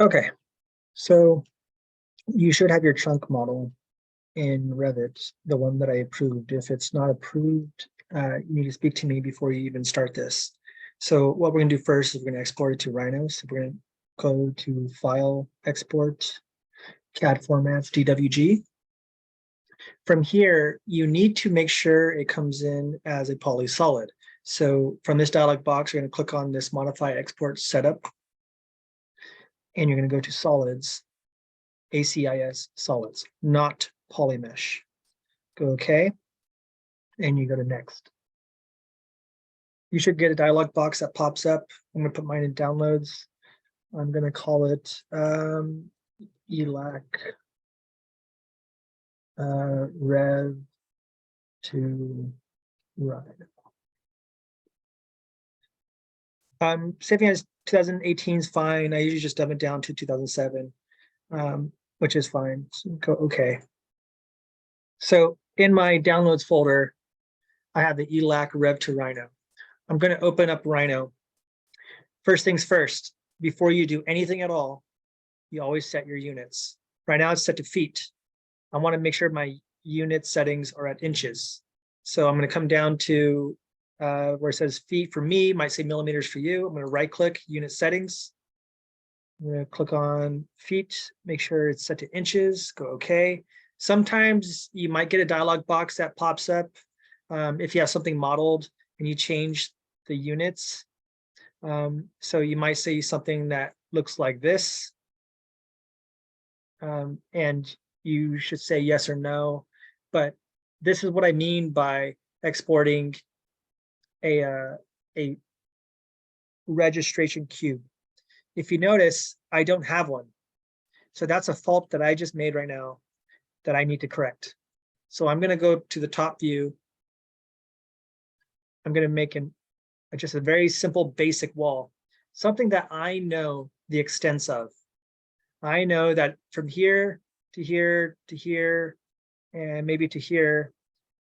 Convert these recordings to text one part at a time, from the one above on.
Okay, so you should have your chunk model in Revit, the one that I approved. If it's not approved, you need to speak to me before you even start this. So what we're gonna do first is we're gonna export it to Rhino. So we're gonna go to File, Export, CAD Formats, DWG. From here, you need to make sure it comes in as a poly solid. So from this dialog box, you're gonna click on this Modify Export Setup, and you're gonna go to Solids, ACIS Solids, not Polymesh. Go OK, and you go to Next. You should get a dialog box that pops up. I'm going to put mine in Downloads. I'm going to call it ELAC Rev to Rhino. Saving as 2018 is fine. I usually just dumb it down to 2007, which is fine. So go OK. So in my Downloads folder, I have the ELAC Rev to Rhino. I'm going to open up Rhino. First things first, before you do anything at all, you always set your units. Right now it's set to feet. I want to make sure my unit settings are at inches. So I'm going to come down to where it says feet for me, might say millimeters for you. I'm going to right click unit settings. I'm going to click on feet, make sure it's set to inches, go OK. Sometimes you might get a dialog box that pops up if you have something modeled and you change the units. So you might say something that looks like this. And you should say yes or no. But this is what I mean by exporting a registration cube. If you notice, I don't have one. So that's a fault that I just made right now that I need to correct. So I'm going to go to the top view. I'm going to make just a very simple basic wall, something that I know the extents of. I know that from here to here to here, and maybe to here,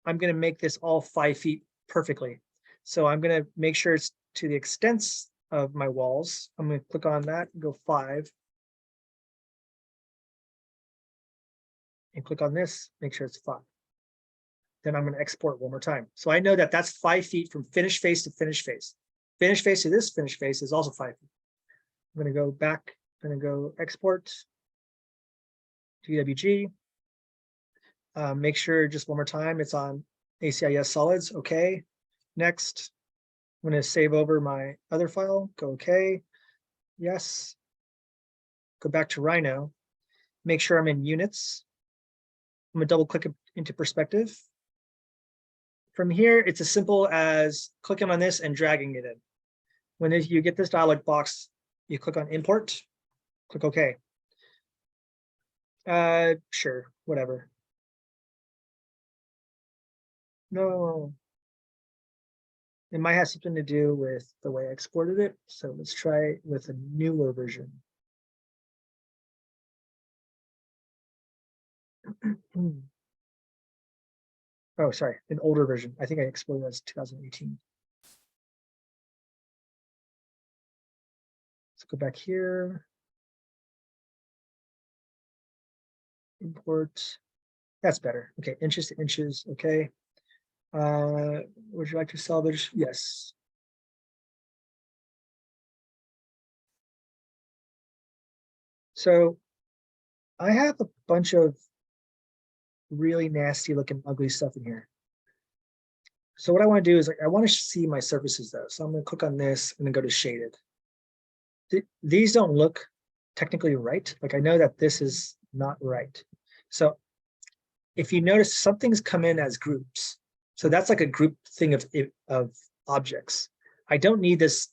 I'm going to make this all 5 feet perfectly. So I'm going to make sure it's to the extents of my walls. I'm going to click on that and go 5. And click on this, make sure it's 5. Then I'm going to export one more time. So I know that that's 5 feet from finished face to finished face. Finished face to this finished face is also 5 feet. I'm going to go back, I'm going to go export, DWG. Make sure just one more time it's on ACIS solids. OK. Next, I'm going to save over my other file. Go OK. Yes. Go back to Rhino. Make sure I'm in units. I'm going to double click into perspective. From here, it's as simple as clicking on this and dragging it in. When you get this dialog box, you click on import, click OK. Sure, whatever. No. It might have something to do with the way I exported it. So let's try it with a newer version. Oh, sorry, an older version. I think I exported as 2018. Let's go back here. Import. That's better. Okay, inches to inches. Okay. Would you like to salvage? Yes. So I have a bunch of really nasty looking ugly stuff in here. So what I want to do is I want to see my surfaces though. So I'm going to click on this and then go to shaded. These don't look technically right. Like I know that this is not right. So if you notice, something's come in as groups. So that's like a group thing of objects. I don't need this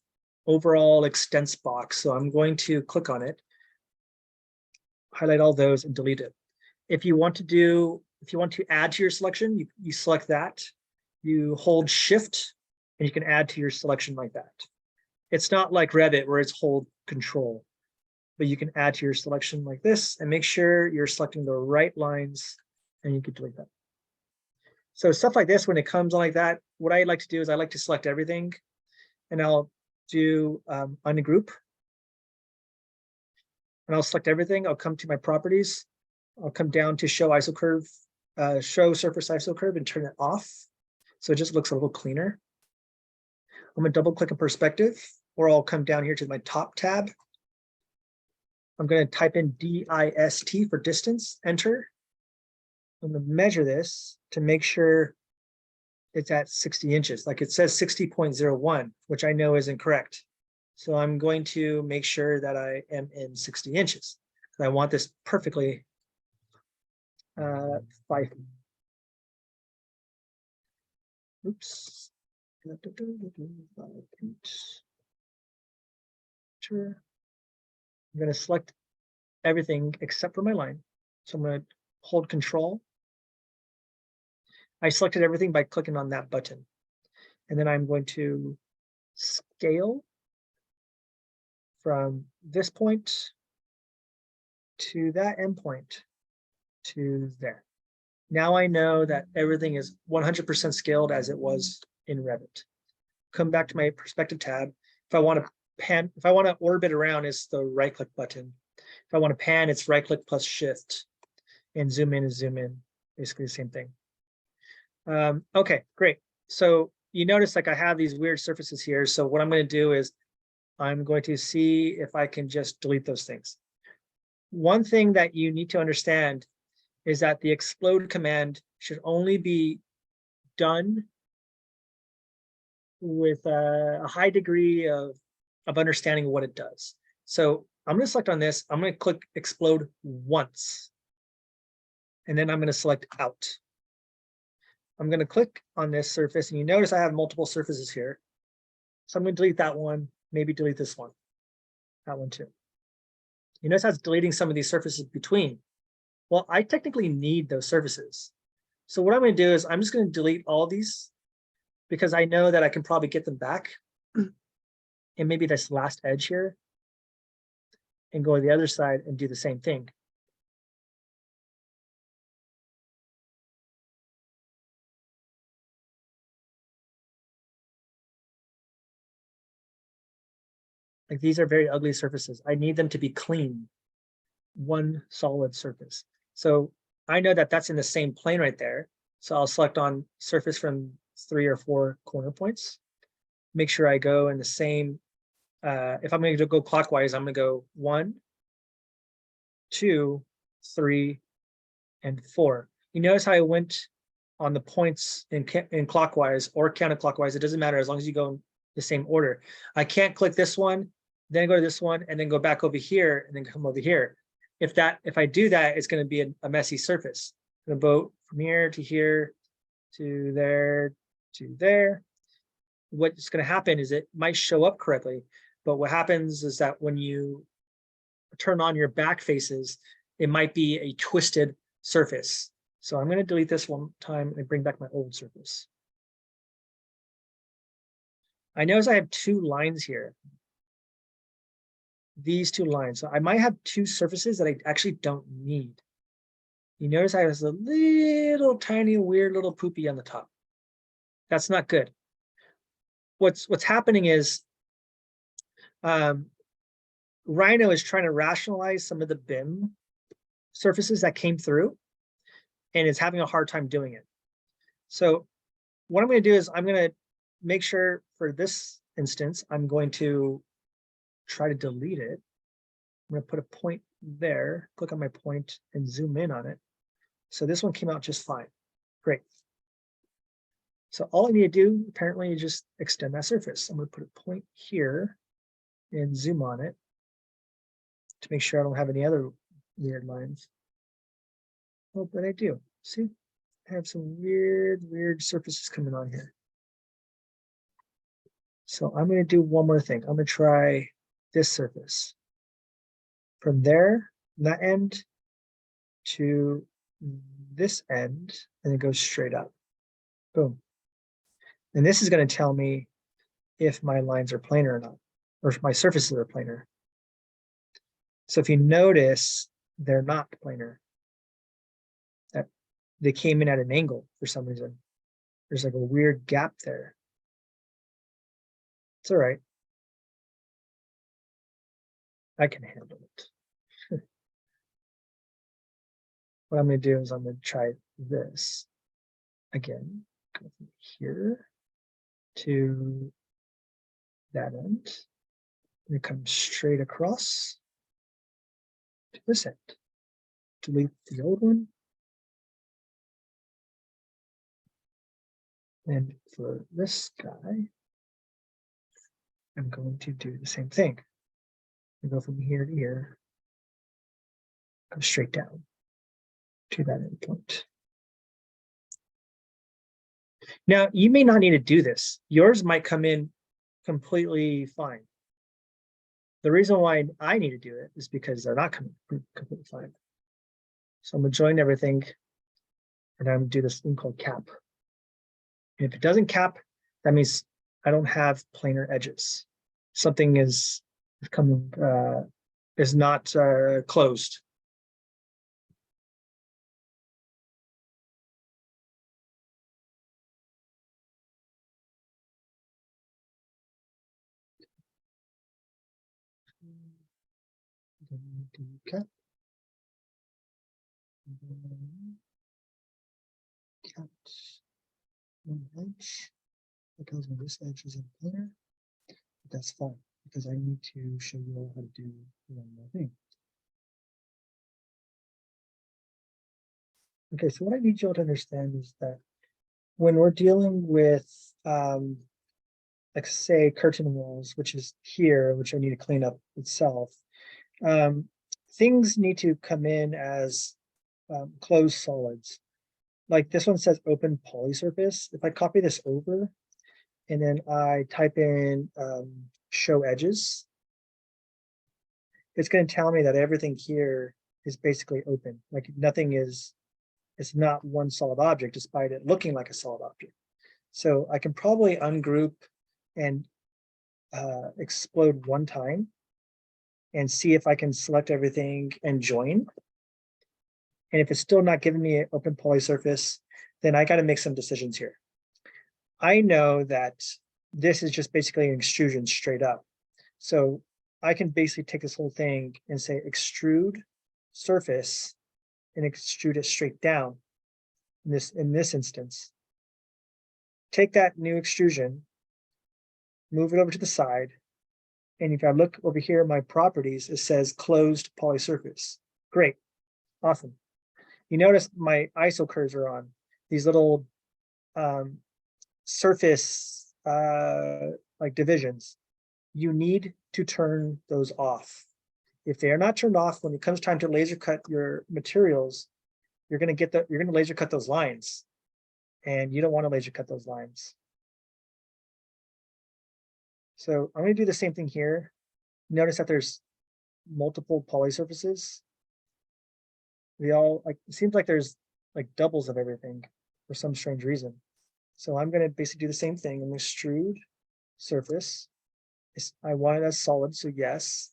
overall extents box. So I'm going to click on it, highlight all those and delete it. If you want to add to your selection, you select that, you hold shift and you can add to your selection like that. It's not like Revit where it's hold control, but you can add to your selection like this and make sure you're selecting the right lines and you can delete that. So stuff like this, when it comes on like that, what I like to do is I like to select everything and I'll do ungroup. and I'll select everything. I'll come to my properties. I'll come down to show isocurve, show surface isocurve and turn it off. So it just looks a little cleaner. I'm gonna double click in perspective, or I'll come down here to my top tab. I'm gonna type in DIST for distance, enter. I'm gonna measure this to make sure it's at 60 inches. Like it says 60.01, which I know is incorrect. So I'm going to make sure that I am in 60 inches. I want this perfectly 5 feet. Oops. 5 feet. Sure. I'm going to select everything except for my line. So I'm going to hold Control. I selected everything by clicking on that button. And then I'm going to scale from this point to that endpoint to there. Now I know that everything is 100% scaled as it was in Revit. Come back to my perspective tab. If I want to pan, if I want to orbit around, it's the right click button. If I want to pan, it's right click plus shift, and zoom in and zoom in, basically the same thing. Okay, great. So you notice like I have these weird surfaces here. So what I'm going to do is I'm going to see if I can just delete those things. One thing that you need to understand is that the explode command should only be done with a high degree of understanding what it does. So I'm going to select on this. I'm going to click explode once. And then I'm going to select out. I'm going to click on this surface, and you notice I have multiple surfaces here. So I'm going to delete that one, maybe delete this one, that one too. You notice how it's deleting some of these surfaces between. Well, I technically need those surfaces. So what I'm going to do is I'm just going to delete all these because I know that I can probably get them back. And maybe this last edge here and go to the other side and do the same thing. Like these are very ugly surfaces. I need them to be clean, one solid surface. So I know that that's in the same plane right there. So I'll select on surface from 3 or 4 corner points. Make sure I go in the same, if I'm going to go clockwise, I'm going to go 1, 2, 3, and 4. You notice how I went on the points in clockwise or counterclockwise. It doesn't matter as long as you go in the same order. I can't click this one, then go to this one, and then go back over here, and then come over here. If I do that, it's going to be a messy surface. I'm going to go from here to here to there to there. What's going to happen is it might show up correctly, but what happens is that when you turn on your back faces, it might be a twisted surface. So I'm going to delete this one time and bring back my old surface. I notice I have 2 lines here. These 2 lines. So I might have 2 surfaces that I actually don't need. You notice I have a little tiny weird little poopy on the top. That's not good. What's happening is Rhino is trying to rationalize some of the BIM surfaces that came through, and it's having a hard time doing it. So what I'm going to do is I'm going to make sure for this instance, I'm going to try to delete it. I'm going to put a point there, click on my point and zoom in on it. So this one came out just fine. Great. So all I need to do apparently is just extend that surface. I'm going to put a point here and zoom on it to make sure I don't have any other weird lines. Oh, but I do. See, I have some weird surfaces coming on here. So I'm going to do one more thing. I'm going to try this surface. From there, that end to this end, and it goes straight up. Boom. And this is going to tell me if my lines are planar or not, or if my surfaces are planar. So if you notice, they're not planar. That they came in at an angle for some reason. There's like a weird gap there. It's all right. I can handle it. what I'm going to do is I'm going to try this again. Go from here to that end. And it comes straight across to this end. Delete the old one. And for this guy, I'm going to do the same thing. I go from here to here, go straight down to that endpoint. Now, you may not need to do this. Yours might come in completely fine. The reason why I need to do it is because they're not coming completely fine. So I'm going to join everything, and I'm going to do this thing called cap. And if it doesn't cap, that means I don't have planar edges. Something is coming, is not closed. Cap. Cut 1 edge. That tells me this edge is in planar. But that's fine because I need to show you all how to do one more thing. Okay, so what I need you all to understand is that when we're dealing with, like say, curtain walls, which is here, which I need to clean up itself, things need to come in as closed solids. Like this one says open poly surface. If I copy this over and then I type in show edges, it's going to tell me that everything here is basically open. Like nothing is, it's not one solid object despite it looking like a solid object. So I can probably ungroup and explode one time and see if I can select everything and join. And if it's still not giving me an open poly surface, then I got to make some decisions here. I know that this is just basically an extrusion straight up. So I can basically take this whole thing and say extrude surface and extrude it straight down in this instance. Take that new extrusion, move it over to the side. And if I look over here, my properties, it says closed poly surface. Great, awesome. You notice my ISO curves are on these little surface like divisions. You need to turn those off. If they are not turned off, when it comes time to laser cut your materials, you're going to laser cut those lines, and you don't want to laser cut those lines. So I'm going to do the same thing here. Notice that there's multiple poly surfaces. They all like, it seems like there's like doubles of everything for some strange reason. So I'm going to basically do the same thing. I'm going to extrude surface. I want it as solid, so yes.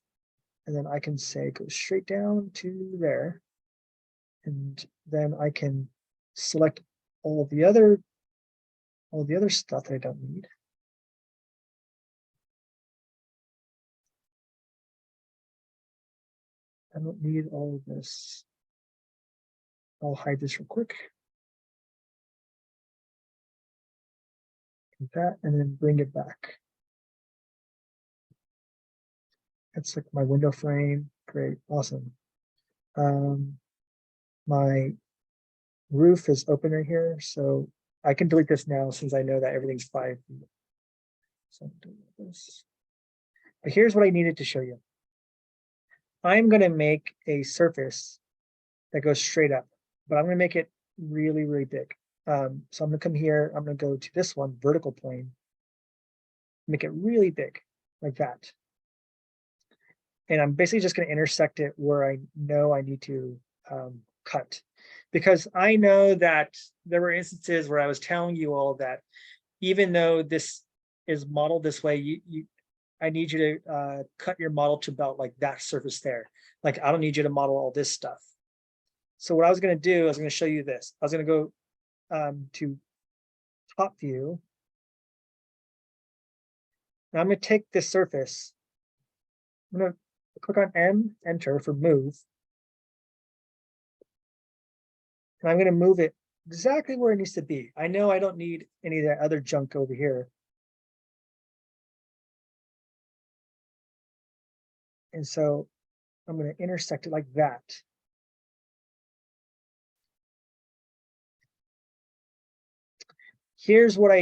And then I can say go straight down to there. And then I can select all the other stuff that I don't need. I don't need all of this. I'll hide this real quick. Like that, and then bring it back. That's like my window frame. Great, awesome. My roof is open right here, so I can delete this now since I know that everything's 5 feet. So I'm doing this. But here's what I needed to show you. I'm going to make a surface that goes straight up, but I'm going to make it really, really big. So I'm going to come here. I'm going to go to this one, vertical plane, make it really big like that. And I'm basically just going to intersect it where I know I need to cut, because I know that there were instances where I was telling you all that even though this is modeled this way, I need you to cut your model to about like that surface there. Like I don't need you to model all this stuff. So what I was going to do, I was going to show you this. I was going to go to top view. Now I'm going to take this surface. I'm going to click on M, enter for move. And I'm going to move it exactly where it needs to be. I know I don't need any of that other junk over here. And so I'm going to intersect it like that. Here's what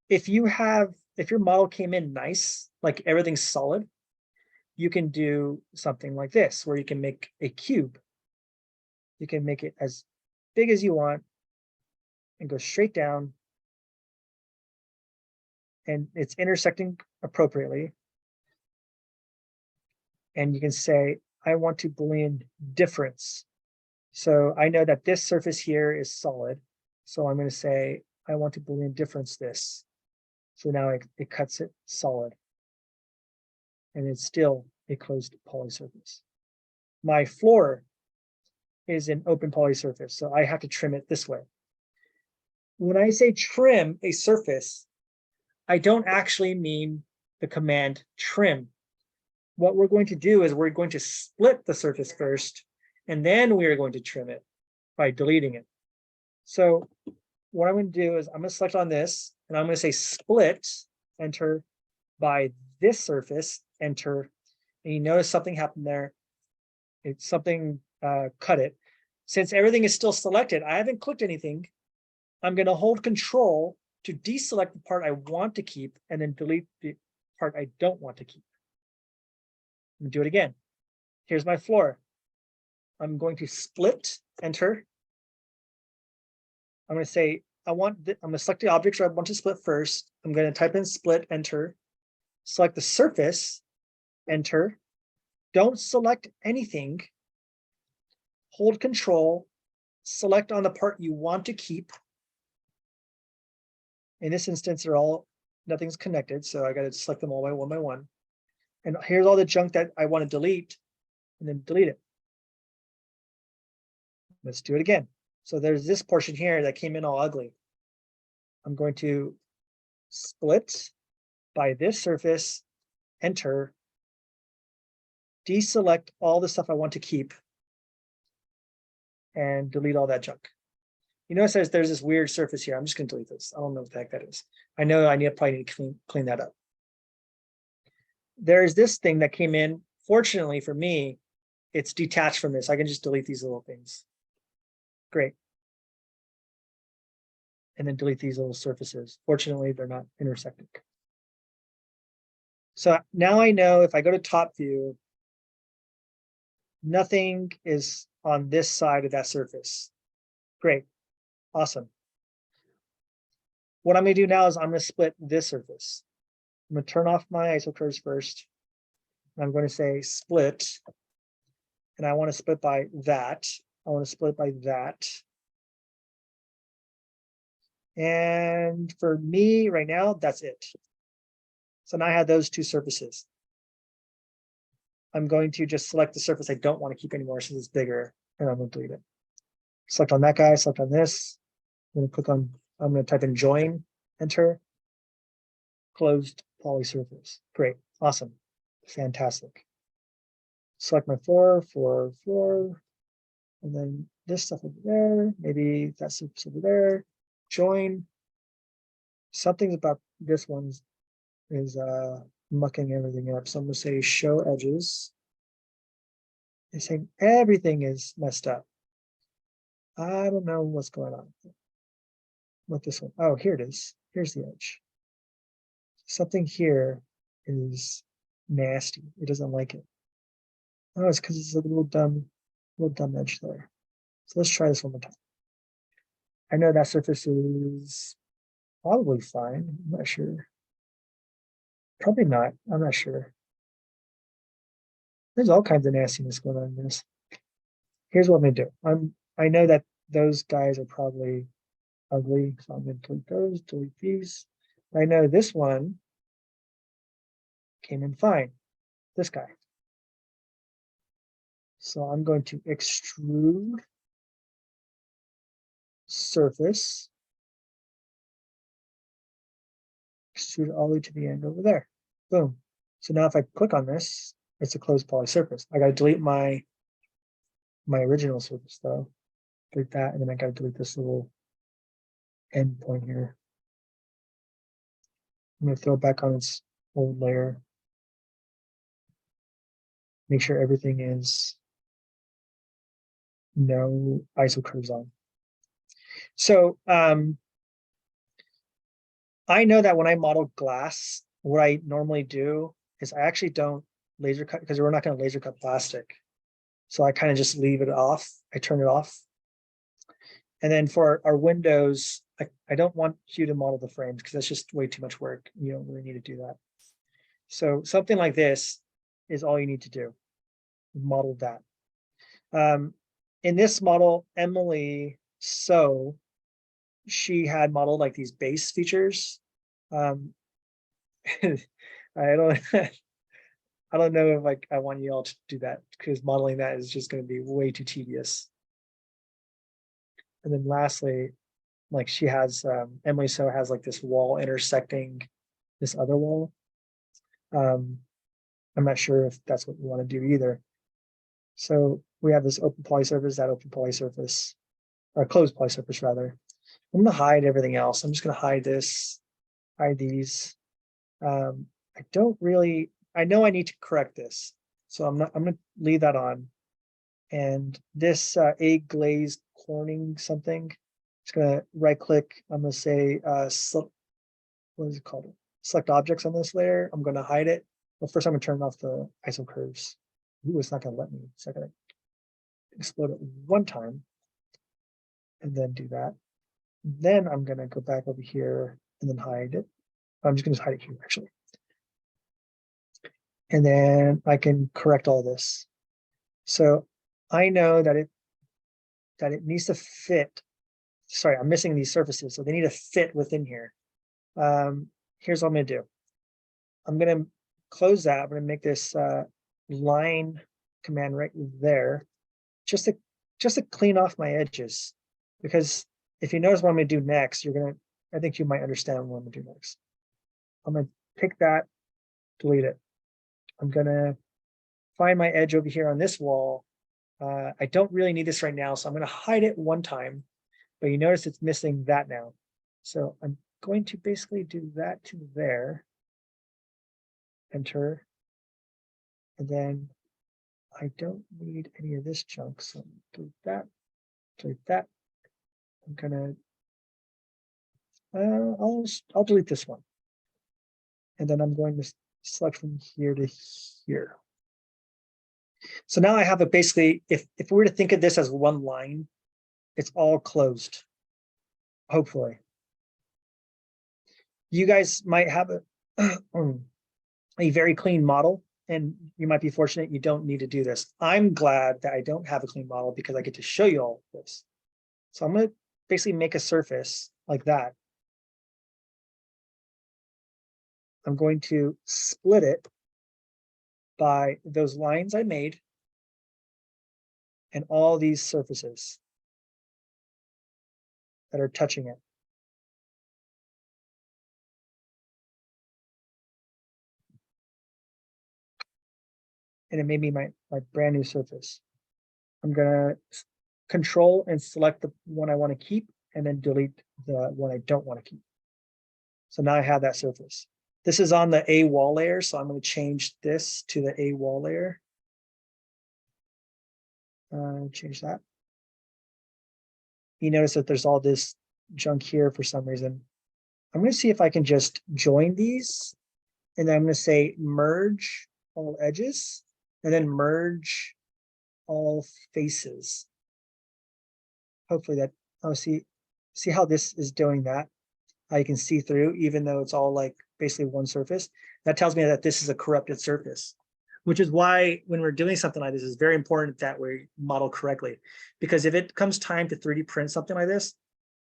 if your model came in nice, like everything's solid, you can do something like this, where you can make a cube. You can make it as big as you want and go straight down. And it's intersecting appropriately. And you can say, I want to Boolean difference. So I know that this surface here is solid. So I'm going to say, I want to Boolean difference this. So now it cuts it solid. And it's still a closed poly surface. My floor is an open poly surface, so I have to trim it this way. When I say trim a surface, I don't actually mean the command trim. What we're going to do is we're going to split the surface first, and then we are going to trim it by deleting it. So what I'm going to do is I'm going to select on this, and I'm going to say split, enter, by this surface, enter. And you notice something happened there. It's something cut it. Since everything is still selected, I haven't clicked anything. I'm going to hold Control to deselect the part I want to keep and then delete the part I don't want to keep. I'm going to do it again. Here's my floor. I'm going to split, enter. I'm going to say, I'm going to select the objects I want to split first. I'm going to type in split, enter. Select the surface, enter. Don't select anything. Hold Control, select on the part you want to keep. In this instance, nothing's connected, so I got to select them all by one. And here's all the junk that I want to delete, and then delete it. Let's do it again. So there's this portion here that came in all ugly. I'm going to split by this surface, enter, deselect all the stuff I want to keep, and delete all that junk. You notice there's this weird surface here. I'm just going to delete this. I don't know what the heck that is. I know I probably need to clean that up. There's this thing that came in. Fortunately for me, it's detached from this. I can just delete these little things. Great. And then delete these little surfaces. Fortunately, they're not intersecting. So now I know if I go to top view, nothing is on this side of that surface. Great. Awesome. What I'm going to do now is I'm going to split this surface. I'm going to turn off my ISO curves first. I'm going to say split. And I want to split by that. I want to split by that. And for me right now, that's it. So now I have those two surfaces. I'm going to just select the surface I don't want to keep anymore since it's bigger, and I'm going to delete it. Select on that guy, select on this. I'm going to I'm going to type in join, enter, closed poly surface. Great, awesome, fantastic. Select my floor, and then this stuff over there, maybe that surface over there, join. Something about this one is mucking everything up. So I'm going to say show edges. It's saying everything is messed up. I don't know what's going on with this one. Oh, here it is. Here's the edge. Something here is nasty. It doesn't like it. Oh, it's because it's a little dumb edge there. So let's try this one more time. I know that surface is probably fine. I'm not sure. Probably not. I'm not sure. There's all kinds of nastiness going on in this. Here's what I'm gonna do. I know that those guys are probably ugly, so I'm gonna delete those, delete these. I know this one came in fine. This guy. So I'm going to extrude surface. Extrude all the way to the end over there. Boom. So now if I click on this, it's a closed poly surface. I gotta delete my original surface though. delete that, and then I gotta delete this little end point here. I'm gonna throw it back on its old layer. Make sure everything is no ISO curves on. So I know that when I model glass, what I normally do is I actually don't laser cut, because we're not going to laser cut plastic. So I kind of just leave it off. I turn it off. And then for our windows, I don't want you to model the frames because that's just way too much work. You don't really need to do that. So something like this is all you need to do. Model that. In this model, Emily she had modeled like these base features. I don't I don't know if I want you all to do that, because modeling that is just going to be way too tedious. And then lastly, like she has Emily has like this wall intersecting this other wall. I'm not sure if that's what we want to do either. So we have this open poly surface, that open poly surface, or closed poly surface rather. I'm going to hide everything else. I'm just going to hide this, hide these. I don't really, I know I need to correct this. So I'm going to leave that on. And this egg glazed Corning something, just going to right click. I'm going to say, what is it called? Select objects on this layer. I'm going to hide it. But first I'm going to turn off the ISO curves. Ooh, it's not going to let me. So I'm going to explode it one time and then do that. Then I'm going to go back over here and then hide it. I'm just going to hide it here actually. And then I can correct all this. So I know that it needs to fit. Sorry, I'm missing these surfaces, so they need to fit within here. Here's what I'm going to do. I'm going to close that. I'm going to make this line command right there, just to clean off my edges. Because if you notice what I'm going to do next, I think you might understand what I'm going to do next. I'm going to pick that, delete it. I'm going to find my edge over here on this wall. I don't really need this right now, so I'm going to hide it one time, but you notice it's missing that now. So I'm going to basically do that to there, enter, and then I don't need any of this junk, so delete that, delete that. I'm gonna, I'll delete this one. And then I'm going to select from here to here. So now I have it basically, if we were to think of this as one line, it's all closed, hopefully. You guys might have a very clean model, and you might be fortunate you don't need to do this. I'm glad that I don't have a clean model because I get to show you all this. So I'm going to basically make a surface like that. I'm going to split it by those lines I made and all these surfaces that are touching it. And it made me my brand new surface. I'm going to control and select the one I want to keep and then delete the one I don't want to keep. So now I have that surface. This is on the A wall layer, so I'm going to change this to the A wall layer. Change that. You notice that there's all this junk here for some reason. I'm going to see if I can just join these, and then I'm going to say merge all edges, and then merge all faces. Hopefully that, see how this is doing that? How you can see through, even though it's all like basically one surface. That tells me that this is a corrupted surface, which is why when we're doing something like this, it's very important that we model correctly. Because if it comes time to 3D print something like this,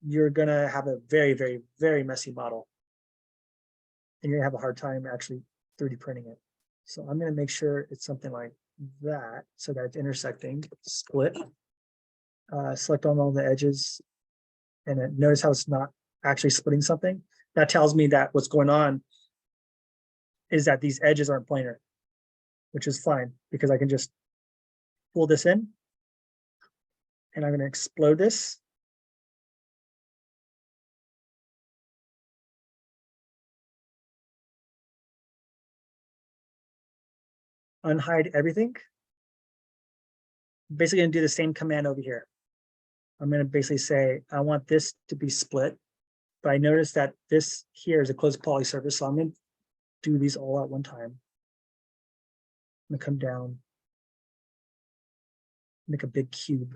you're going to have a very, very, very messy model. And you're going to have a hard time actually 3D printing it. So I'm going to make sure it's something like that so that it's intersecting, split, select on all the edges, and then notice how it's not actually splitting something. That tells me that what's going on is that these edges aren't planar, which is fine because I can just pull this in And I'm going to explode this. Unhide everything. Basically going to do the same command over here. I'm going to basically say, I want this to be split, but I notice that this here is a closed poly surface. So I'm going to do these all at one time. I'm going to come down, make a big cube.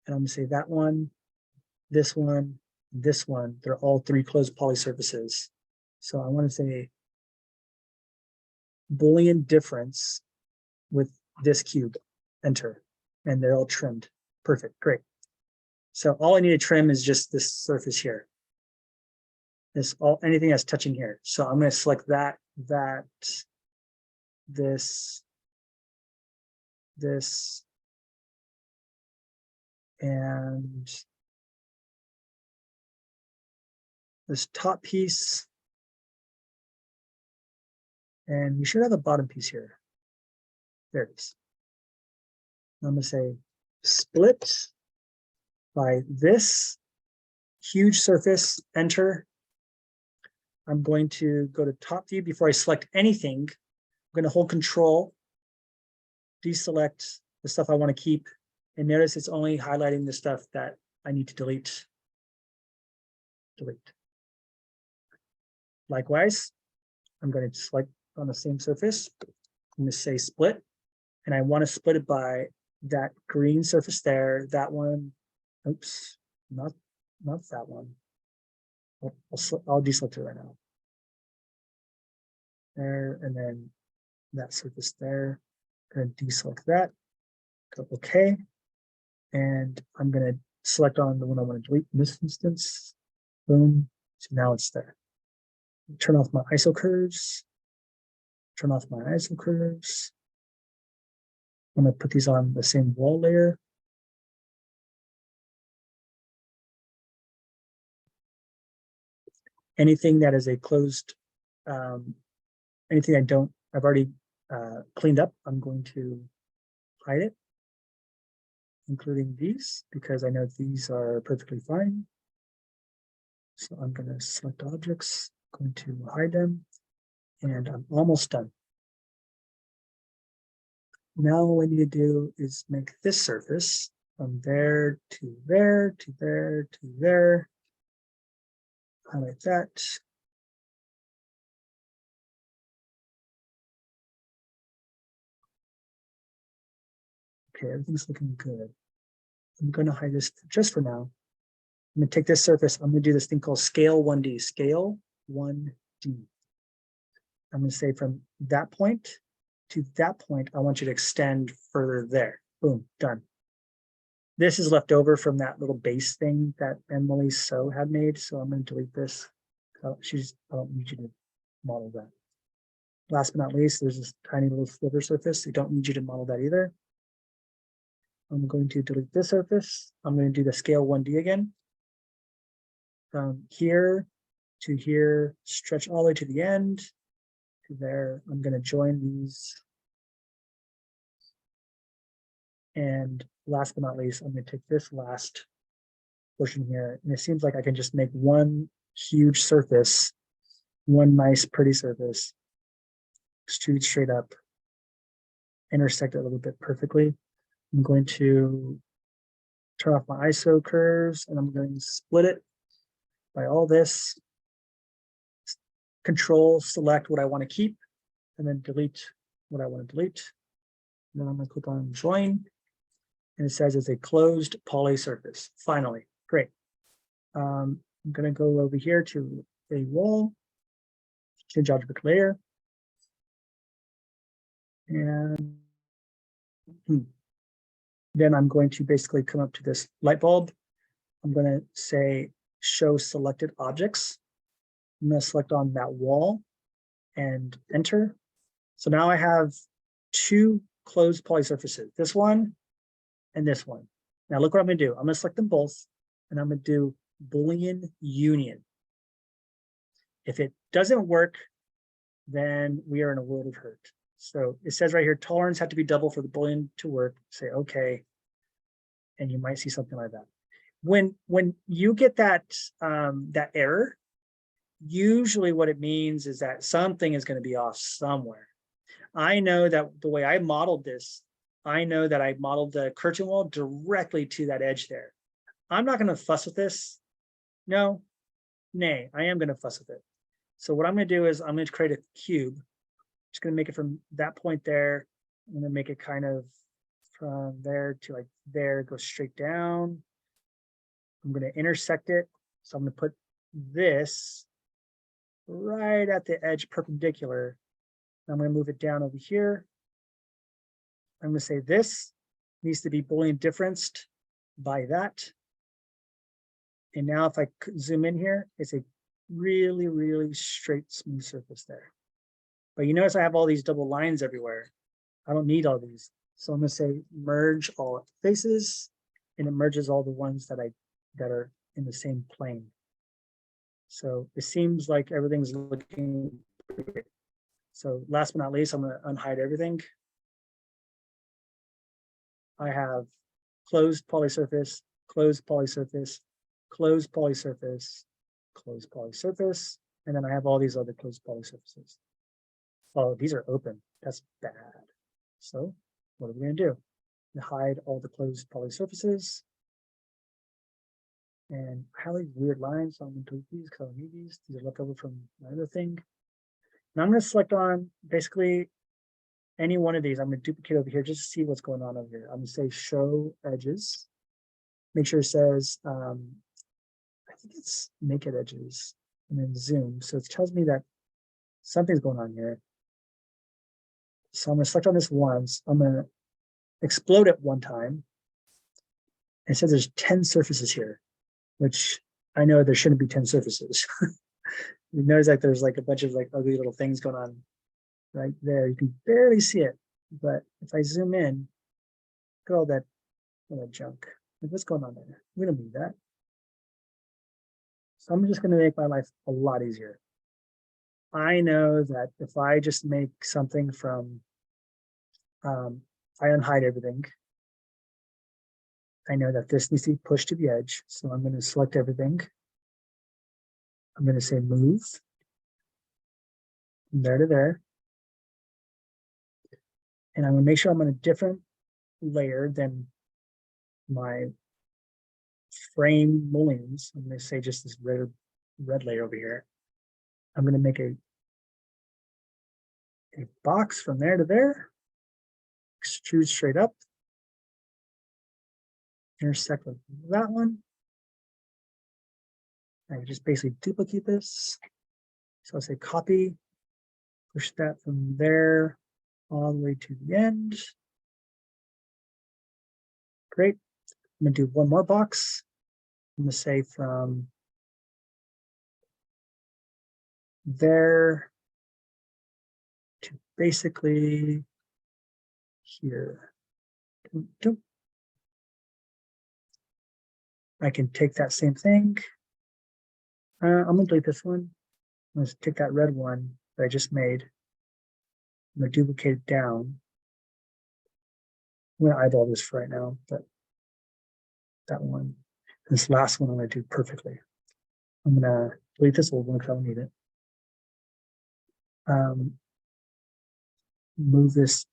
And I'm going to say that one, this one, this one, they're all three closed poly surfaces. So I want to say Boolean difference with this cube, enter, and they're all trimmed. Perfect, great. So all I need to trim is just this surface here. This anything that's touching here. So I'm going to select that, this, and this top piece. And we should have a bottom piece here. There it is. I'm going to say split by this huge surface, enter. I'm going to go to top view before I select anything. I'm going to hold control, deselect the stuff I want to keep, and notice it's only highlighting the stuff that I need to delete. Delete. Likewise, I'm going to select on the same surface. I'm going to say split, and I want to split it by that green surface there, that one. Oops, not that one. I'll deselect it right now. There, and then that surface there. I'm going to deselect that. Go OK. And I'm going to select on the one I want to delete in this instance. Boom. So now it's there. Turn off my ISO curves. Turn off my ISO curves. I'm going to put these on the same wall layer. Anything that is a closed, anything I've already cleaned up, I'm going to hide it, including these, because I know these are perfectly fine. So I'm going to select objects, going to hide them, and I'm almost done. Now all I need to do is make this surface from there to there to there to there. Highlight that. Okay, everything's looking good. I'm going to hide this just for now. I'm going to take this surface. I'm going to do this thing called scale 1D. Scale 1D. I'm going to say from that point to that point, I want you to extend further there. Boom, done. This is left over from that little base thing that Emily So had made. So I'm going to delete this. I don't need you to model that. Last but not least, there's this tiny little sliver surface. I don't need you to model that either. I'm going to delete this surface. I'm going to do the scale 1D again. From here to here, stretch all the way to the end, to there. I'm going to join these. And last but not least, I'm going to take this last portion here. And it seems like I can just make one huge surface, one nice, pretty surface, extrude straight up, intersect it a little bit perfectly. I'm going to turn off my ISO curves, and I'm going to split it by all this. Control, select what I want to keep, and then delete what I want to delete. And then I'm going to click on join, and it says it's a closed poly surface. Finally, great. I'm going to go over here to a wall, change object layer, and then I'm going to basically come up to this light bulb. I'm going to say show selected objects. I'm going to select on that wall and enter. So now I have two closed poly surfaces, this one and this one. Now look what I'm going to do. I'm going to select them both, and I'm going to do Boolean union. If it doesn't work, then we are in a world of hurt. So it says right here, tolerance had to be double for the Boolean to work. Say, okay. and you might see something like that. When you get that that error, usually what it means is that something is going to be off somewhere. I know that the way I modeled this, I know that I modeled the curtain wall directly to that edge there. I'm not going to fuss with this. No, nay, I am going to fuss with it. So what I'm going to do is I'm going to create a cube. Just going to make it from that point there. I'm going to make it kind of from there to like there, go straight down. I'm going to intersect it. So I'm going to put this right at the edge perpendicular. I'm going to move it down over here. I'm going to say this needs to be Boolean differenced by that. And now if I zoom in here, it's a really, really straight, smooth surface there. But you notice I have all these double lines everywhere. I don't need all these. So I'm going to say merge all faces, and it merges all the ones that are in the same plane. So it seems like everything's looking great. So last but not least, I'm going to unhide everything. I have closed polysurface, closed polysurface, closed polysurface, closed polysurface, and then I have all these other closed polysurfaces. Oh, these are open. That's bad. So what are we going to do? Hide all the closed polysurfaces. And I have these weird lines, so I'm going to delete these because I don't need these. These are left over from my other thing. Now I'm going to select on basically any one of these. I'm going to duplicate over here just to see what's going on over here. I'm going to say show edges. Make sure it says, I think it's naked edges, and then zoom. So it tells me that something's going on here. So I'm going to select on this once. I'm going to explode it one time. It says there's 10 surfaces here, which I know there shouldn't be 10 surfaces. You notice that there's like a bunch of like ugly little things going on right there. You can barely see it, but if I zoom in, look at all that junk. Like, what's going on there? We don't need that. So I'm just going to make my life a lot easier. I know that if I just make something from, I unhide everything. I know that this needs to be pushed to the edge. So I'm going to select everything. I'm going to say move from there to there. And I'm going to make sure I'm on a different layer than my frame mullions. I'm going to say just this red layer over here. I'm going to make a box from there to there, extrude straight up, intersect with that one. I just basically duplicate this. So I'll say copy, push that from there all the way to the end. Great. I'm going to do one more box. I'm going to say from there to basically here. I can take that same thing. I'm going to delete this one. I'm going to take that red one that I just made. I'm going to duplicate it down. I'm going to eyeball this for right now, but that one, this last one I'm going to do perfectly. I'm going to delete this old one because I don't need it. Move this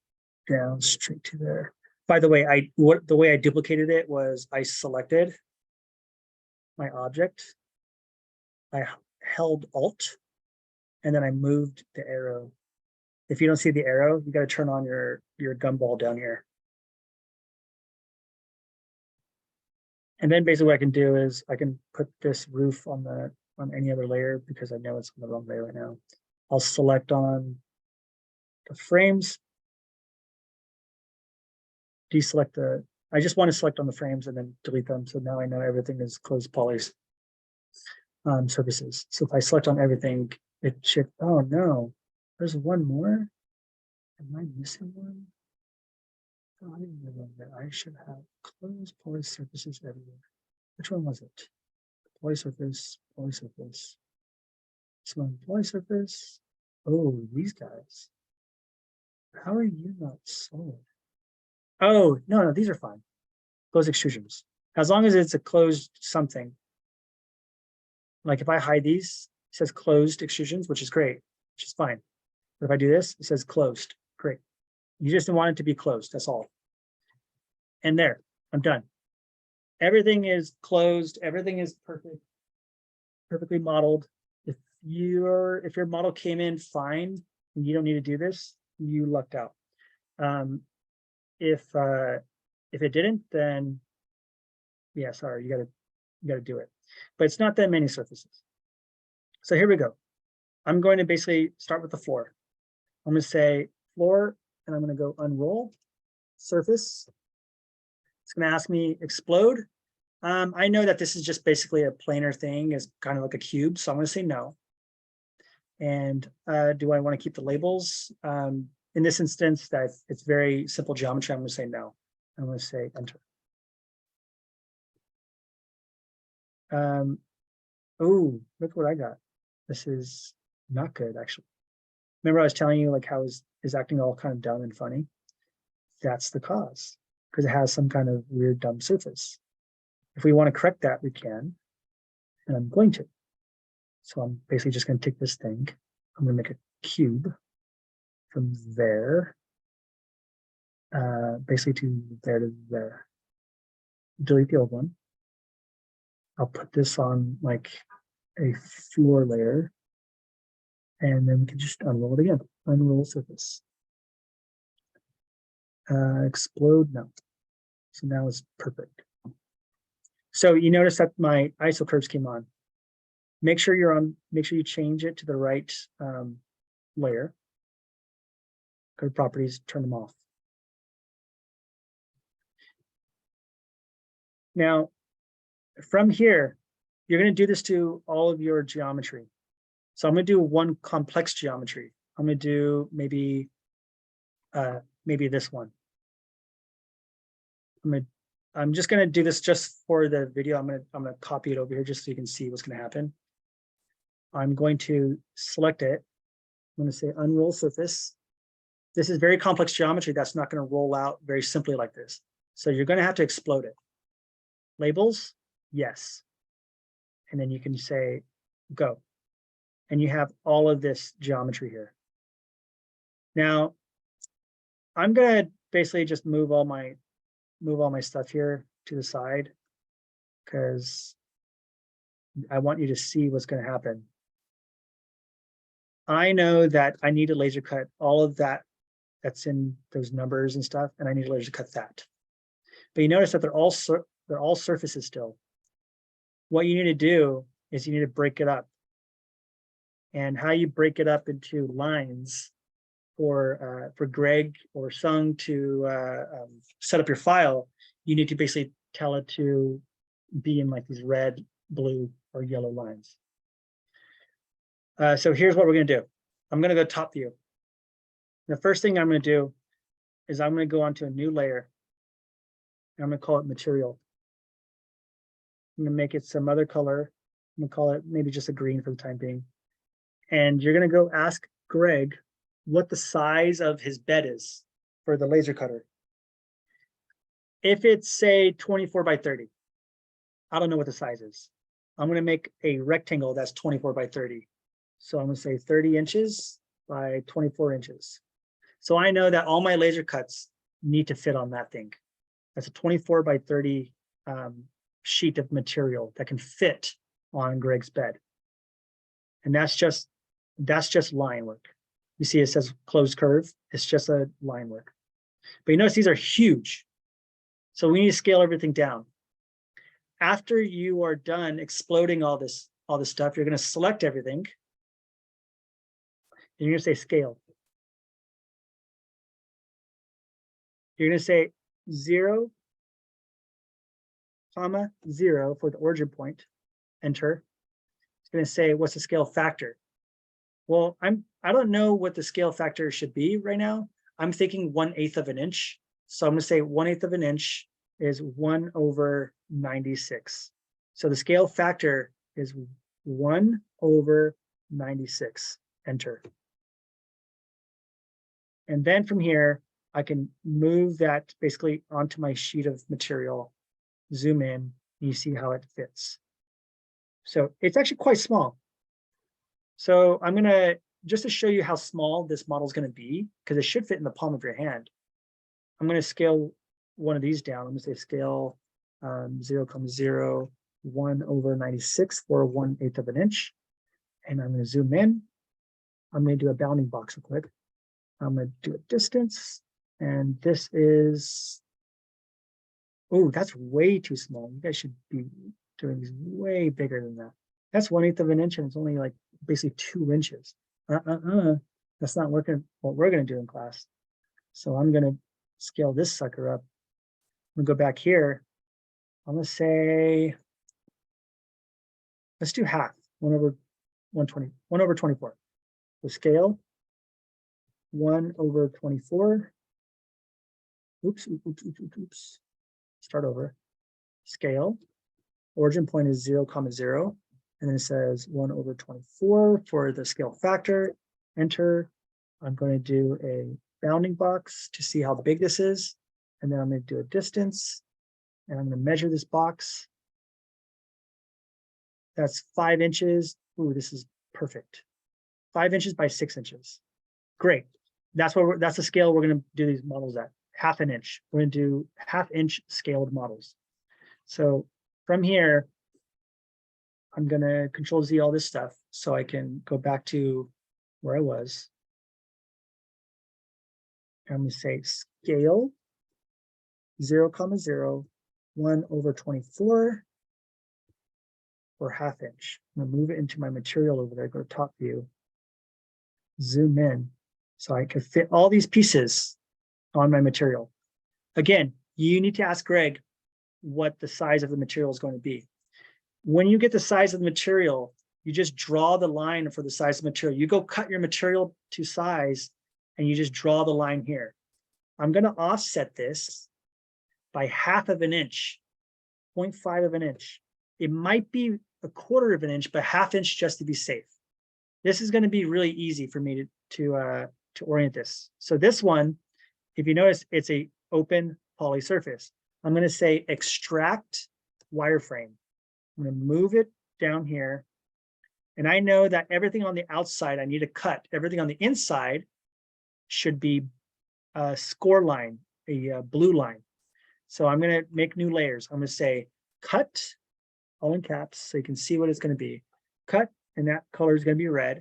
down straight to there. By the way, the way I duplicated it was I selected my object, I held Alt, and then I moved the arrow. If you don't see the arrow, you got to turn on your gumball down here. And then basically what I can do is I can put this roof on any other layer because I know it's on the wrong layer right now. I'll select on the frames, deselect I just want to select on the frames and then delete them. So now I know everything is closed polys surfaces. So if I select on everything, it should, oh no, there's one more. Am I missing one? Oh, I didn't know that I should have closed poly surfaces everywhere. Which one was it? Poly surface, poly surface. This one, poly surface. Oh, these guys. How are you not solid? Oh, no, these are fine. closed extrusions. As long as it's a closed something. Like if I hide these, it says closed extrusions, which is great, which is fine. But if I do this, it says closed. Great. You just want it to be closed. That's all. And there, I'm done. Everything is closed. Everything is perfect, perfectly modeled. If your model came in fine and you don't need to do this, you lucked out. If it didn't, then yeah, sorry, you gotta do it. But it's not that many surfaces. So here we go. I'm going to basically start with the floor. I'm going to say floor, and I'm going to go unroll surface. It's going to ask me explode. I know that this is just basically a planar thing, is kind of like a cube, so I'm going to say no. And do I want to keep the labels? In this instance, that it's very simple geometry, I'm going to say no. I'm going to say enter. Oh, look what I got. This is not good, actually. Remember I was telling you like how is acting all kind of dumb and funny? That's the cause, because it has some kind of weird dumb surface. If we want to correct that, we can, and I'm going to. So I'm basically just going to take this thing. I'm going to make a cube from there, basically to there. Delete the old one. I'll put this on like a floor layer, and then we can just unroll it again. Unroll surface. Explode, no. So now it's perfect. So you notice that my ISO curves came on. Make sure you change it to the right layer. Go to properties, turn them off. Now, from here, you're going to do this to all of your geometry. So I'm going to do one complex geometry. I'm going to do maybe this one. I'm just going to do this just for the video. I'm going to copy it over here just so you can see what's going to happen. I'm going to select it. I'm going to say unroll surface. This is very complex geometry that's not going to roll out very simply like this. So you're going to have to explode it. Labels, yes. And then you can say go. And you have all of this geometry here. Now, I'm going to basically just move all my stuff here to the side, because I want you to see what's going to happen. I know that I need to laser cut all of that's in those numbers and stuff, and I need to laser cut that. But you notice that they're all surfaces still. What you need to do is you need to break it up. And how you break it up into lines for Greg or Sung to set up your file, you need to basically tell it to be in like these red, blue, or yellow lines. So here's what we're going to do. I'm going to go top view. The first thing I'm going to do is I'm going to go onto a new layer. And I'm going to call it material. I'm going to make it some other color. I'm going to call it maybe just a green for the time being. And you're going to go ask Greg what the size of his bed is for the laser cutter. If it's say 24 by 30, I don't know what the size is. I'm going to make a rectangle that's 24 by 30. So I'm going to say 30 inches by 24 inches. So I know that all my laser cuts need to fit on that thing. That's a 24 by 30 sheet of material that can fit on Greg's bed. And that's just line work. You see it says closed curve. It's just a line work. But you notice these are huge. So we need to scale everything down. After you are done exploding all this stuff, you're going to select everything. And you're going to say scale. You're going to say 0, 0 for the origin point. Enter. It's going to say what's the scale factor. Well, I don't know what the scale factor should be right now. I'm thinking 1/8 of an inch. So I'm going to say 1/8 of an inch is 1/96. So the scale factor is 1/96. Enter. And then from here, I can move that basically onto my sheet of material zoom in, and you see how it fits. So it's actually quite small. So I'm gonna, just to show you how small this model is gonna be, because it should fit in the palm of your hand, I'm gonna scale one of these down. I'm gonna say scale 0.01/96 for 1/8 of an inch. And I'm gonna zoom in. I'm gonna do a bounding box real quick. I'm gonna do a distance, and this is, oh, that's way too small. You guys should be doing these way bigger than that. That's 1/8 of an inch, and it's only like basically 2 inches. That's not working what we're gonna do in class. So I'm gonna scale this sucker up. I'm gonna go back here. I'm gonna say, let's do half, 1/120, 1/24. So scale 1/24. Oops. Start over. Scale. Origin point is 0,0. And then it says 1/24 for the scale factor. Enter. I'm going to do a bounding box to see how big this is. And then I'm going to do a distance. And I'm going to measure this box. That's 5 inches. Ooh, this is perfect. 5 inches by 6 inches. Great. That's the scale we're going to do these models at. 1/2 inch. We're going to do 1/2 inch scaled models. So from here, I'm going to Control Z all this stuff so I can go back to where I was. I'm going to say scale 0,0, 1/24 or 1/2 inch. I'm going to move it into my material over there, go to top view, zoom in so I can fit all these pieces on my material. Again, you need to ask Greg what the size of the material is going to be. When you get the size of the material, you just draw the line for the size of the material. You go cut your material to size and you just draw the line here. I'm going to offset this by 1/2 of an inch, 0.5 of an inch. It might be 1/4 of an inch, but 1/2 inch just to be safe. This is going to be really easy for me to orient this. So this one, if you notice, it's a open poly surface. I'm going to say extract wireframe. I'm going to move it down here. And I know that everything on the outside, I need to cut. Everything on the inside should be a score line, a blue line. So I'm going to make new layers. I'm going to say cut, all in caps, so you can see what it's going to be. Cut, and that color is going to be red.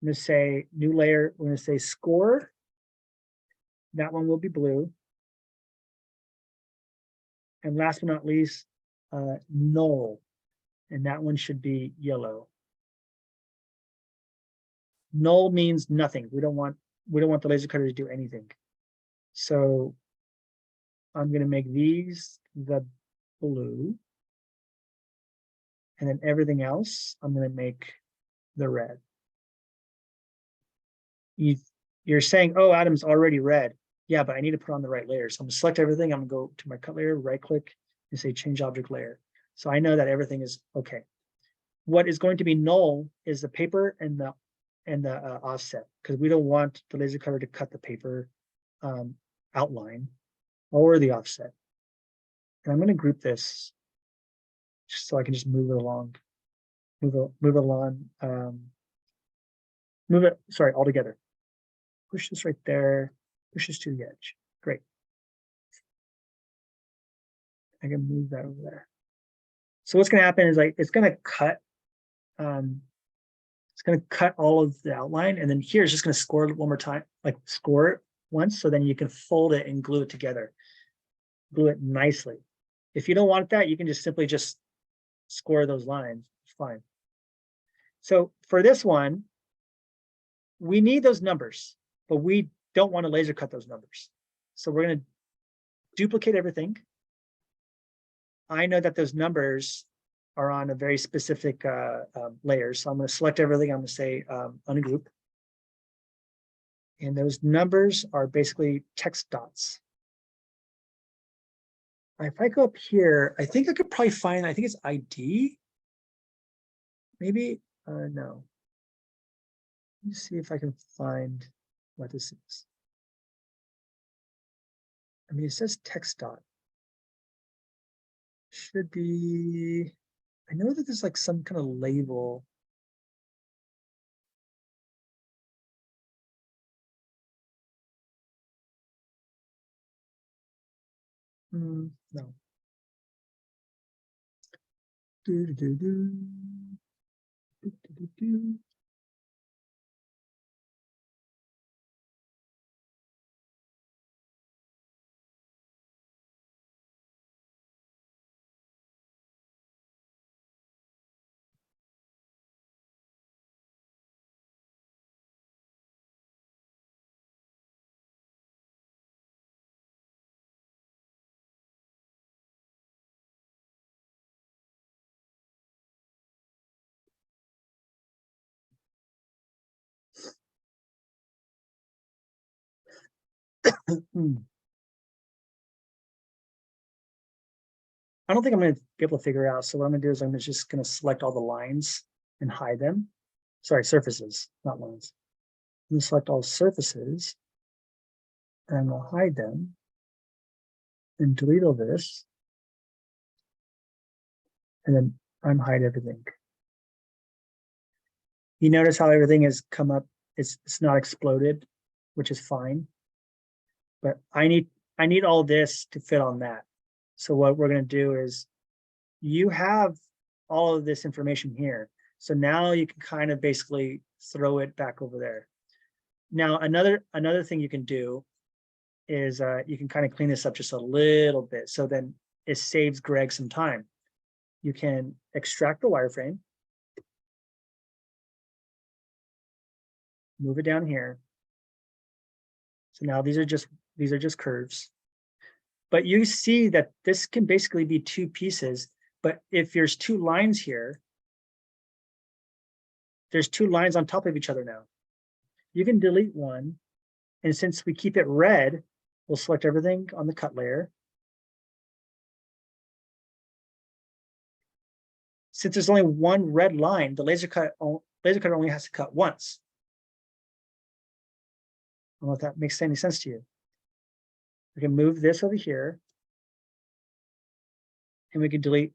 I'm going to say new layer. We're going to say score. That one will be blue. And last but not least, null. And that one should be yellow. Null means nothing. We don't want the laser cutter to do anything. So I'm going to make these the blue. And then everything else, I'm going to make the red. You're saying, oh, Adam's already red. Yeah, but I need to put on the right layer. So I'm going to select everything. I'm going to go to my cut layer, right click, and say change object layer. So I know that everything is okay. What is going to be null is the paper and the offset, because we don't want the laser cutter to cut the paper outline or the offset. And I'm going to group this just so I can just move it along, all together. Push this right there, push this to the edge. Great. I can move that over there. So what's going to happen is it's going to cut. It's going to cut all of the outline, and then here it's just going to score it one more time, score it once, so then you can fold it and glue it together, glue it nicely. If you don't want that, you can just simply score those lines. It's fine. So for this one, we need those numbers, but we don't want to laser cut those numbers. So we're going to duplicate everything. I know that those numbers are on a very specific layer. So I'm going to select everything. I'm going to say ungroup. And those numbers are basically text dots. If I go up here, I think I could probably find, I think it's ID. Maybe, no. Let me see if I can find what this is. I mean, it says text dot. should be, I know that there's like some kind of label. No. Do, do, do, do, do, do, do. I don't think I'm going to be able to figure it out. So what I'm going to do is I'm just going to select all the lines and hide them. Sorry, surfaces, not lines. I'm going to select all surfaces and I'll hide them and delete all this and then unhide everything. You notice how everything has come up. It's not exploded, which is fine. But I need all this to fit on that. So what we're going to do is you have all of this information here. So now you can kind of basically throw it back over there. Now, another thing you can do is you can kind of clean this up just a little bit. So then it saves Greg some time. You can extract the wireframe, move it down here. So now these are just curves. But you see that this can basically be two pieces. But if there's two lines here, there's two lines on top of each other now. You can delete one. And since we keep it red, we'll select everything on the cut layer. Since there's only one red line, the laser cutter only has to cut once. I don't know if that makes any sense to you. We can move this over here and we can delete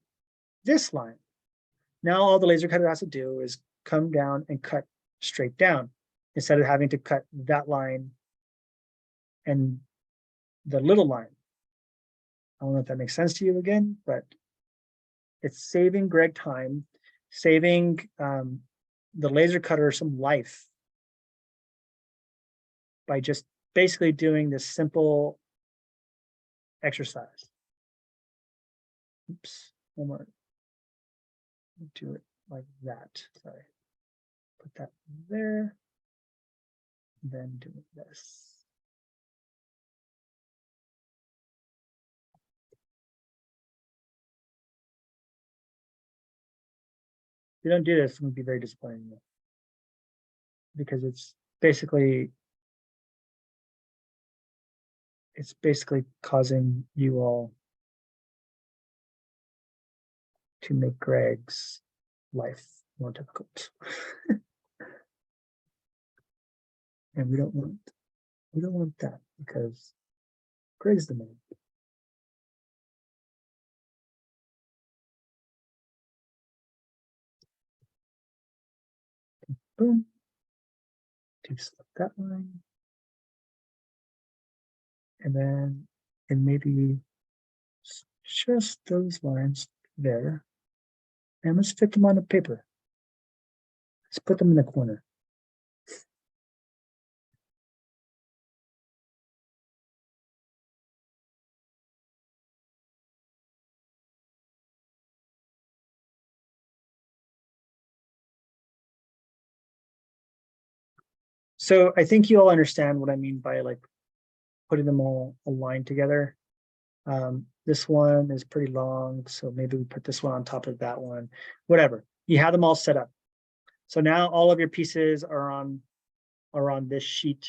this line. Now all the laser cutter has to do is come down and cut straight down instead of having to cut that line and the little line. I don't know if that makes sense to you again, but it's saving Greg time, saving the laser cutter some life by just basically doing this simple exercise. Oops, one more. Do it like that. Sorry. Put that there. Then do this. If you don't do this, it's going to be very disappointing because it's basically causing you all to make Greg's life more difficult. And we don't want that because Greg's the man. Boom. To select that line. And then maybe just those lines there. And let's fit them on the paper. Let's put them in the corner. So I think you all understand what I mean by like putting them all aligned together. This one is pretty long, so maybe we put this one on top of that one, whatever. You have them all set up. So now all of your pieces are on this sheet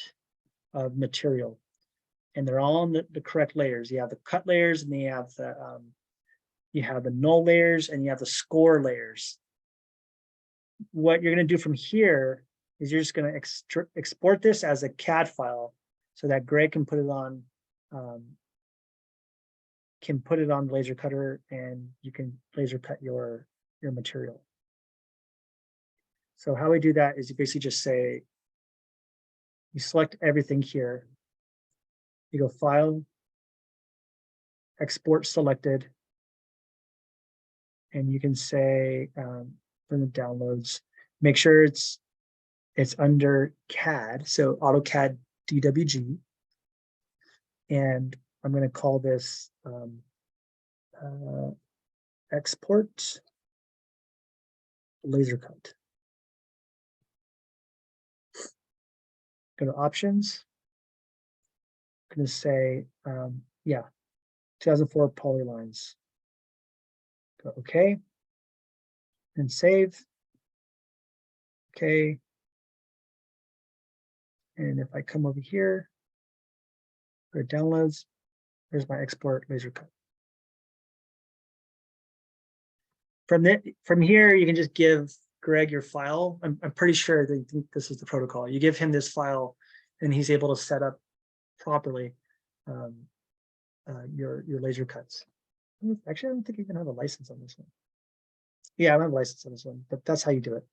of material, and they're all on the correct layers. You have the cut layers, and you have the null layers, and you have the score layers. What you're going to do from here is you're just going to export this as a CAD file so that Greg can put it on can put it on the laser cutter and you can laser cut your material. So how we do that is you basically just say, you select everything here. You go File, Export Selected, and you can say from the downloads, make sure it's under CAD, so AutoCAD DWG, and I'm going to call this Export Laser Cut. Go to Options. I'm going to say, yeah, 2004 polylines. Go OK, and save. Okay. And if I come over here, go to Downloads, there's my Export Laser Cut. From here, you can just give Greg your file. I'm pretty sure they think this is the protocol. You give him this file, and he's able to set up properly your laser cuts. Actually, I don't think you can have a license on this one. Yeah, I don't have a license on this one, but that's how you do it.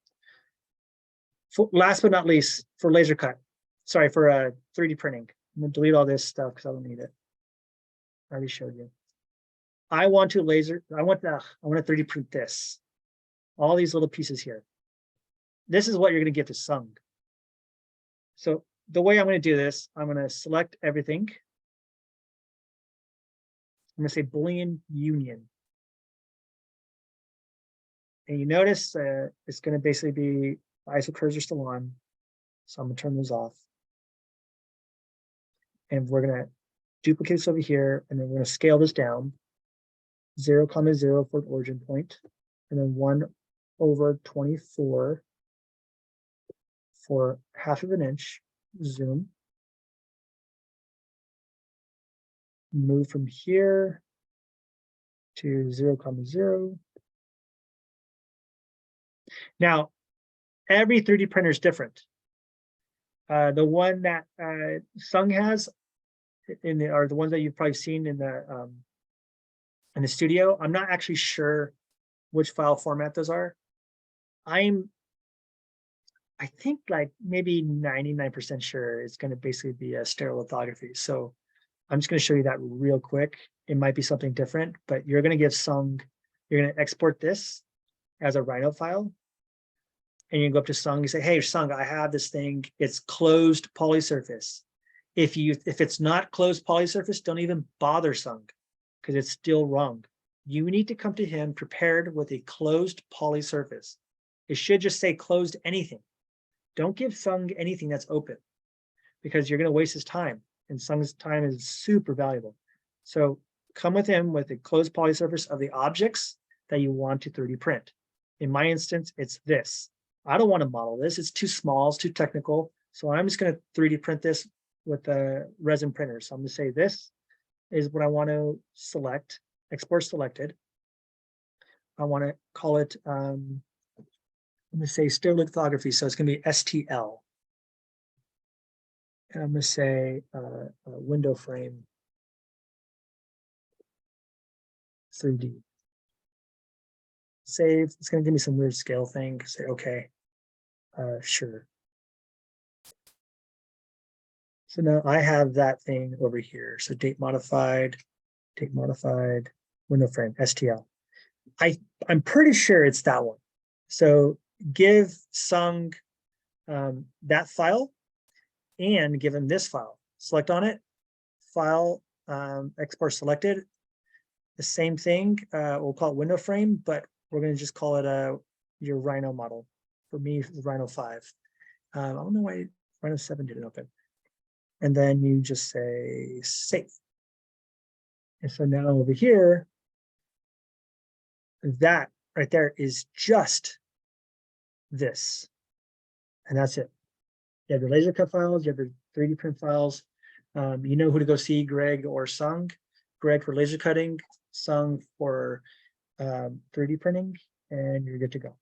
Last but not least, for laser cut, sorry, for 3D printing. I'm gonna delete all this stuff because I don't need it. I already showed you. I want to 3D print this. All these little pieces here. This is what you're gonna get to Sung. So the way I'm gonna do this, I'm gonna select everything. I'm gonna say Boolean Union. And you notice it's gonna basically be ISO curves are still on. So I'm gonna turn those off. And we're gonna duplicate this over here, and then we're gonna scale this down. 0,0 for the origin point, and then 1/24 for 1/2 inch zoom. Move from here to 0,0. Now, every 3D printer is different. The one that Sung has are the ones that you've probably seen in the studio. I'm not actually sure which file format those are. I think like maybe 99% sure it's going to basically be a stereolithography. So I'm just going to show you that real quick. It might be something different, but you're going to give Sung, you're going to export this as a Rhino file. And you can go up to Sung and say, hey, Sung, I have this thing. It's closed polysurface. If it's not closed polysurface, don't even bother Sung, because it's still wrong. You need to come to him prepared with a closed polysurface. It should just say closed anything. Don't give Sung anything that's open, because you're going to waste his time, and Sung's time is super valuable. So come with him with a closed polysurface of the objects that you want to 3D print. In my instance, it's this. I don't want to model this. It's too small, it's too technical. So I'm just going to 3D print this with a resin printer. So I'm going to say this is what I want to select, export selected. I want to call it, I'm going to say stereolithography. So it's going to be STL. And I'm going to say window frame 3D. Save. It's going to give me some weird scale thing. Say, okay, sure. So now I have that thing over here. So date modified, window frame, STL. I'm pretty sure it's that one. So give Sung that file and give him this file. Select on it, file, export selected. The same thing, we'll call it window frame, but we're going to just call it your Rhino model. For me, Rhino 5. I don't know why Rhino 7 didn't open. And then you just say save. And so now over here, that right there is just this. And that's it. You have your laser cut files, you have your 3D print files. You know who to go see, Greg or Sung. Greg for laser cutting, Sung for 3D printing, and you're good to go.